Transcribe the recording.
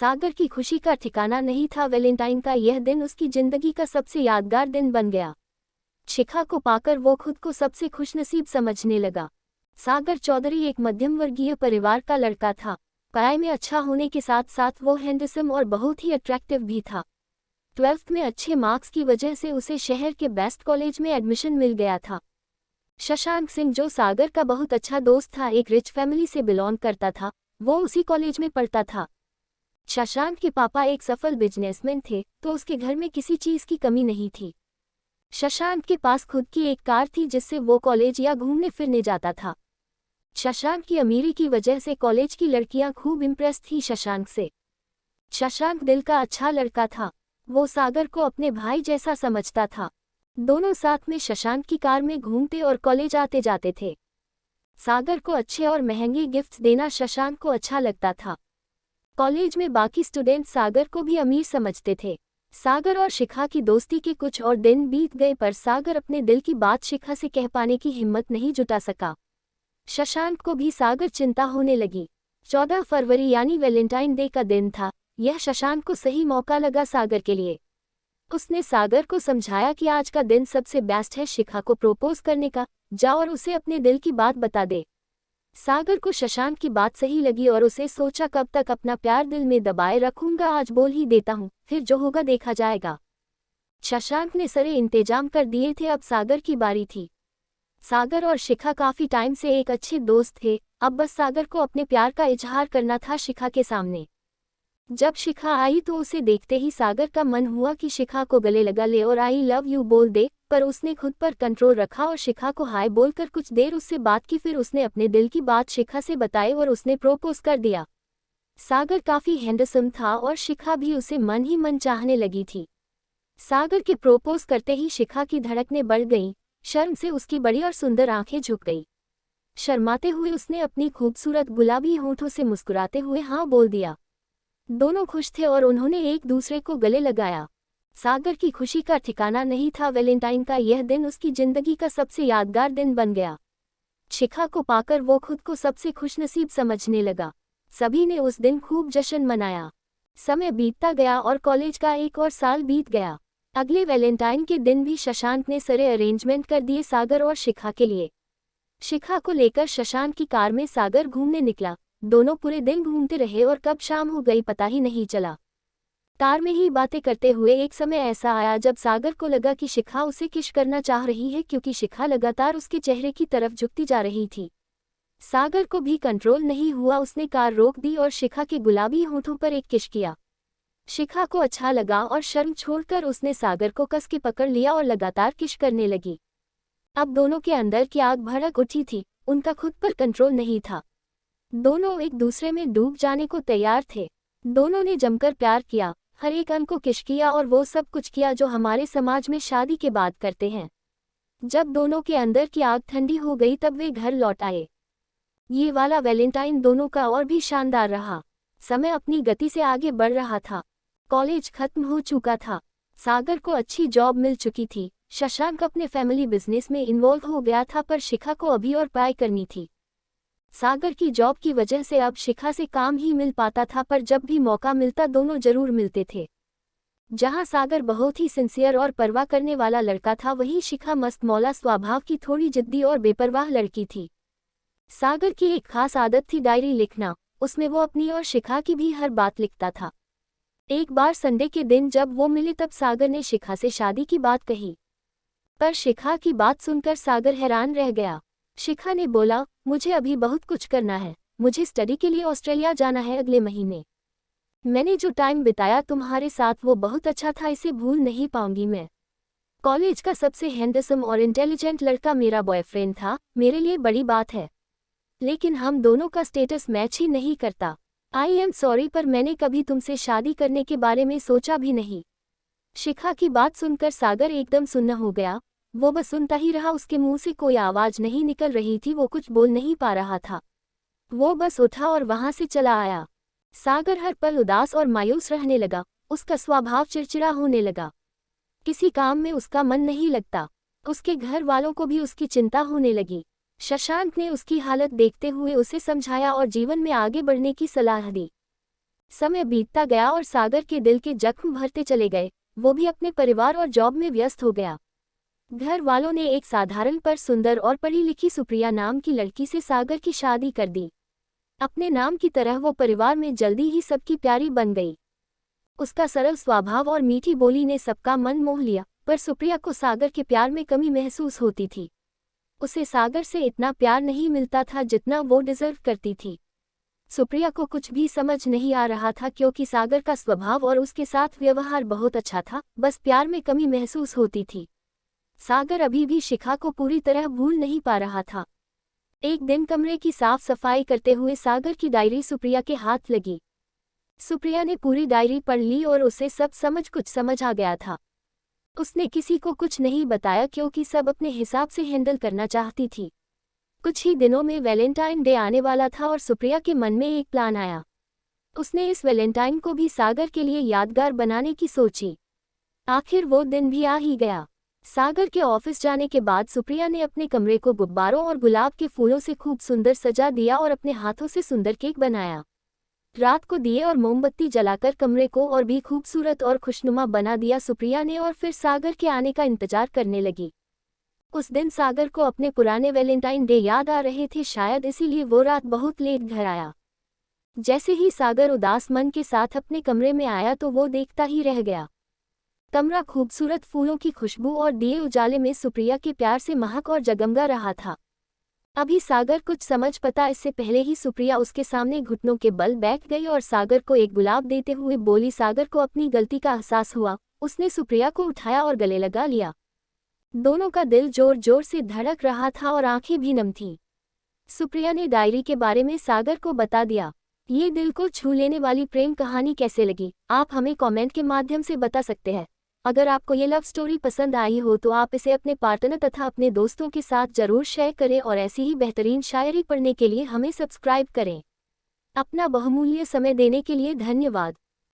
सागर की खुशी का ठिकाना नहीं था। वैलेंटाइन का यह दिन उसकी जिंदगी का सबसे यादगार दिन बन गया। शिखा को पाकर वो खुद को सबसे खुशनसीब समझने लगा। सागर चौधरी एक मध्यम वर्गीय परिवार का लड़का था। पढ़ाई में अच्छा होने के साथ साथ वो हैंडसम और बहुत ही अट्रैक्टिव भी था। 12th में अच्छे मार्क्स की वजह से उसे शहर के बेस्ट कॉलेज में एडमिशन मिल गया था। शशांक सिंह, जो सागर का बहुत अच्छा दोस्त था, एक रिच फैमिली से बिलोंग करता था। वो उसी कॉलेज में पढ़ता था। शशांक के पापा एक सफल बिजनेसमैन थे, तो उसके घर में किसी चीज की कमी नहीं थी। शशांक के पास खुद की एक कार थी जिससे वो कॉलेज या घूमने फिरने जाता था। शशांक की अमीरी की वजह से कॉलेज की लड़कियां खूब इम्प्रेस थी शशांक से। शशांक दिल का अच्छा लड़का था। वो सागर को अपने भाई जैसा समझता था। दोनों साथ में शशांक की कार में घूमते और कॉलेज आते जाते थे। सागर को अच्छे और महंगे गिफ्ट्स देना शशांक को अच्छा लगता था। कॉलेज में बाकी स्टूडेंट सागर को भी अमीर समझते थे। सागर और शिखा की दोस्ती के कुछ और दिन बीत गए, पर सागर अपने दिल की बात शिखा से कह पाने की हिम्मत नहीं जुटा सका। शशांक को भी सागर चिंता होने लगी। 14 फरवरी यानी वैलेंटाइन डे का दिन था। यह शशांक को सही मौका लगा सागर के लिए। उसने सागर को समझाया कि आज का दिन सबसे बेस्ट है शिखा को प्रपोज करने का। जा और उसे अपने दिल की बात बता दे। सागर को शशांक की बात सही लगी और उसे सोचा, कब तक अपना प्यार दिल में दबाए रखूंगा, आज बोल ही देता हूँ, फिर जो होगा देखा जाएगा। शशांक ने सारे इंतजाम कर दिए थे, अब सागर की बारी थी। सागर और शिखा काफी टाइम से एक अच्छे दोस्त थे। अब बस सागर को अपने प्यार का इजहार करना था शिखा के सामने। जब शिखा आई तो उसे देखते ही सागर का मन हुआ कि शिखा को गले लगा ले और आई लव यू बोल दे, पर उसने खुद पर कंट्रोल रखा और शिखा को हाय बोलकर कुछ देर उससे बात की। फिर उसने अपने दिल की बात शिखा से बताई और उसने प्रपोज कर दिया। सागर काफी हैंडसम था और शिखा भी उसे मन ही मन चाहने लगी थी। सागर के प्रपोज करते ही शिखा की धड़कनें बढ़ गईं। शर्म से उसकी बड़ी और सुंदर आंखें झुक गईं। शर्माते हुए उसने अपनी खूबसूरत गुलाबी होठों से मुस्कुराते हुए हाँ बोल दिया। दोनों खुश थे और उन्होंने एक दूसरे को गले लगाया। सागर की खुशी का ठिकाना नहीं था। वैलेंटाइन का यह दिन उसकी जिंदगी का सबसे यादगार दिन बन गया। शिखा को पाकर वो खुद को सबसे खुशनसीब समझने लगा। सभी ने उस दिन खूब जश्न मनाया। समय बीतता गया और कॉलेज का एक और साल बीत गया। अगले वैलेंटाइन के दिन भी शशांक ने सारे अरेंजमेंट कर दिए सागर और शिखा के लिए। शिखा को लेकर शशांक की कार में सागर घूमने निकला। दोनों पूरे दिन घूमते रहे और कब शाम हो गई पता ही नहीं चला। कार में ही बातें करते हुए एक समय ऐसा आया जब सागर को लगा कि शिखा उसे किस करना चाह रही है, क्योंकि शिखा लगातार उसके चेहरे की तरफ झुकती जा रही थी। सागर को भी कंट्रोल नहीं हुआ, उसने कार रोक दी और शिखा के गुलाबी होठों पर एक किस किया। शिखा को अच्छा लगा और शर्म छोड़कर उसने सागर को कस के पकड़ लिया और लगातार किस करने लगी। अब दोनों के अंदर की आग भड़क उठी थी, उनका खुद पर कंट्रोल नहीं था। दोनों एक दूसरे में डूब जाने को तैयार थे। दोनों ने जमकर प्यार किया, हर एक अंग को किस किया और वो सब कुछ किया जो हमारे समाज में शादी के बाद करते हैं। जब दोनों के अंदर की आग ठंडी हो गई तब वे घर लौट आए। ये वाला वैलेंटाइन दोनों का और भी शानदार रहा। समय अपनी गति से आगे बढ़ रहा था। कॉलेज खत्म हो चुका था। सागर को अच्छी जॉब मिल चुकी थी। शशांक अपने फैमिली बिजनेस में इन्वॉल्व हो गया था, पर शिखा को अभी और पढ़ाई करनी थी। सागर की जॉब की वजह से अब शिखा से काम ही मिल पाता था, पर जब भी मौका मिलता दोनों जरूर मिलते थे। जहां सागर बहुत ही सिंसियर और परवाह करने वाला लड़का था, वहीं शिखा मस्त मौला स्वभाव की थोड़ी जिद्दी और बेपरवाह लड़की थी। सागर की एक खास आदत थी डायरी लिखना। उसमें वो अपनी और शिखा की भी हर बात लिखता था। एक बार संडे के दिन जब वो मिले तब सागर ने शिखा से शादी की बात कही, पर शिखा की बात सुनकर सागर हैरान रह गया। शिखा ने बोला, मुझे अभी बहुत कुछ करना है, मुझे स्टडी के लिए ऑस्ट्रेलिया जाना है अगले महीने। मैंने जो टाइम बिताया तुम्हारे साथ वो बहुत अच्छा था, इसे भूल नहीं पाऊंगी मैं। कॉलेज का सबसे हैंडसम और इंटेलिजेंट लड़का मेरा बॉयफ्रेंड था, मेरे लिए बड़ी बात है, लेकिन हम दोनों का स्टेटस मैच ही नहीं करता। आई एम सॉरी, पर मैंने कभी तुमसे शादी करने के बारे में सोचा भी नहीं। शिखा की बात सुनकर सागर एकदम सुन्न हो गया। वो बस सुनता ही रहा, उसके मुंह से कोई आवाज नहीं निकल रही थी, वो कुछ बोल नहीं पा रहा था। वो बस उठा और वहां से चला आया। सागर हर पल उदास और मायूस रहने लगा। उसका स्वभाव चिड़चिड़ा होने लगा। किसी काम में उसका मन नहीं लगता। उसके घर वालों को भी उसकी चिंता होने लगी। शशांक ने उसकी हालत देखते हुए उसे समझाया और जीवन में आगे बढ़ने की सलाह दी। समय बीतता गया और सागर के दिल के जख्म भरते चले गए। वो भी अपने परिवार और जॉब में व्यस्त हो गया। घर वालों ने एक साधारण पर सुंदर और पढ़ी लिखी सुप्रिया नाम की लड़की से सागर की शादी कर दी। अपने नाम की तरह वो परिवार में जल्दी ही सबकी प्यारी बन गई। उसका सरल स्वभाव और मीठी बोली ने सबका मन मोह लिया, पर सुप्रिया को सागर के प्यार में कमी महसूस होती थी। उसे सागर से इतना प्यार नहीं मिलता था जितना वो डिजर्व करती थी। सुप्रिया को कुछ भी समझ नहीं आ रहा था, क्योंकि सागर का स्वभाव और उसके साथ व्यवहार बहुत अच्छा था, बस प्यार में कमी महसूस होती थी। सागर अभी भी शिखा को पूरी तरह भूल नहीं पा रहा था। एक दिन कमरे की साफ सफाई करते हुए सागर की डायरी सुप्रिया के हाथ लगी। सुप्रिया ने पूरी डायरी पढ़ ली और उसे सब कुछ समझ आ गया था। उसने किसी को कुछ नहीं बताया, क्योंकि सब अपने हिसाब से हैंडल करना चाहती थी। कुछ ही दिनों में वैलेंटाइन डे आने वाला था और सुप्रिया के मन में एक प्लान आया। उसने इस वैलेंटाइन को भी सागर के लिए यादगार बनाने की सोची। आखिर वो दिन भी आ ही गया। सागर के ऑफिस जाने के बाद सुप्रिया ने अपने कमरे को गुब्बारों और गुलाब के फूलों से खूब सुंदर सजा दिया और अपने हाथों से सुंदर केक बनाया। रात को दिए और मोमबत्ती जलाकर कमरे को और भी खूबसूरत और खुशनुमा बना दिया सुप्रिया ने, और फिर सागर के आने का इंतजार करने लगी। उस दिन सागर को अपने पुराने वैलेंटाइन डे याद आ रहे थे, शायद इसीलिए वो रात बहुत लेट घर आया। जैसे ही सागर उदास मन के साथ अपने कमरे में आया तो वो देखता ही रह गया। कमरा खूबसूरत फूलों की खुशबू और दिए उजाले में सुप्रिया के प्यार से महक और जगमगा रहा था। अभी सागर कुछ समझ पता इससे पहले ही सुप्रिया उसके सामने घुटनों के बल बैठ गई और सागर को एक गुलाब देते हुए बोली। सागर को अपनी गलती का एहसास हुआ। उसने सुप्रिया को उठाया और गले लगा लिया। दोनों का दिल जोर जोर से धड़क रहा था और आंखें भी नम थीं। सुप्रिया ने डायरी के बारे में सागर को बता दिया। ये दिल को छू लेने वाली प्रेम कहानी कैसे लगी, आप हमें कमेंट के माध्यम से बता सकते हैं। अगर आपको ये लव स्टोरी पसंद आई हो तो आप इसे अपने पार्टनर तथा अपने दोस्तों के साथ जरूर शेयर करें, और ऐसी ही बेहतरीन शायरी पढ़ने के लिए हमें सब्सक्राइब करें। अपना बहुमूल्य समय देने के लिए धन्यवाद।